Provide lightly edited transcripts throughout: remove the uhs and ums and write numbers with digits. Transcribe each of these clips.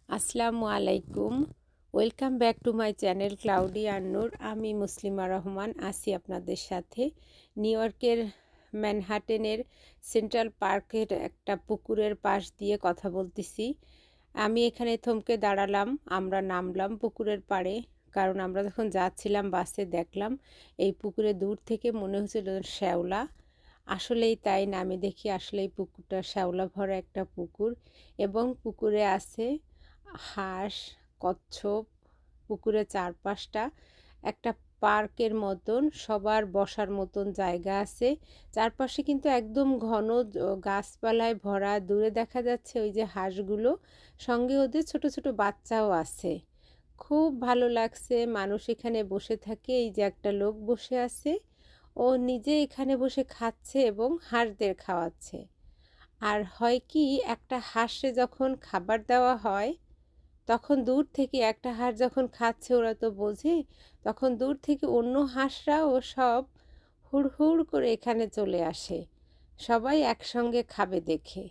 আসসালামু আলাইকুম। Welcome back to my channel Cloudy Annur. আমি মুসলিমা রহমান আছি আপনাদের সাথে। নিউ ইয়র্কের ম্যানহাটেনের সেন্ট্রাল পার্কের একটা পুকুরের পাশ দিয়ে কথা বলতেছি। আমি এখানে থমকে দাঁড়ালাম, আমরা নামলাম পুকুরের পাড়ে, কারণ আমরা যখন যাচ্ছিলাম বাসে দেখলাম এই পুকুরে দূর থেকে মনে হচ্ছিল শ্যাওলা। আসলেই তাই, নামে দেখি আসলেই পুকুরটা শ্যাওলা ভরা একটা পুকুর, এবং পুকুরে আছে হাঁস, কচ্ছপ। পুকুরের চারপাশটা একটা পার্কের মতন, সবার বসার মতন জায়গা আছে। চারপাশে কিন্তু একদম ঘন গাছপালায় ভরা। দূরে দেখা যাচ্ছে ওই যে হাঁসগুলো, সঙ্গে ওদের ছোট ছোট বাচ্চাও আছে। খুব ভালো লাগছে। মানুষ এখানে বসে থাকে। এই যে একটা লোক বসে আছে, ও নিজে এখানে বসে খাচ্ছে এবং হাঁসদের খাওয়াচ্ছে। আর হয় কি, একটা হাঁসে যখন খাবার দেওয়া হয় তখন দূর থেকে, একটা হাঁস যখন খাচ্ছে ওরা তো বোঝে, তখন দূর থেকে অন্য হাঁসরাও সব হুড় হুড় করে এখানে চলে আসে, সবাই একসঙ্গে খাবে দেখে।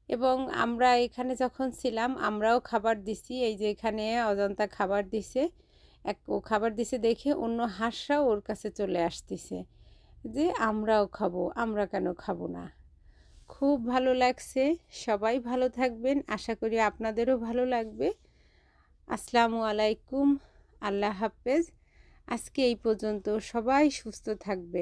এবং আমরা এখানে যখন ছিলাম আমরাও খাবার দিছি। এই যে এখানে অজন্তা খাবার দিছে, ও খাবার দিছে দেখে অন্য হাঁসরাও ওর কাছে চলে আসতেছে যে আমরাও খাবো, আমরা কেন খাবো না। খুব ভালো লাগছে। সবাই ভালো থাকবেন, আশা করি আপনাদেরও ভালো লাগবে। আসসালামু আলাইকুম, আল্লাহ হাফেজ। আজকে এই পর্যন্ত, সবাই সুস্থ থাকবে।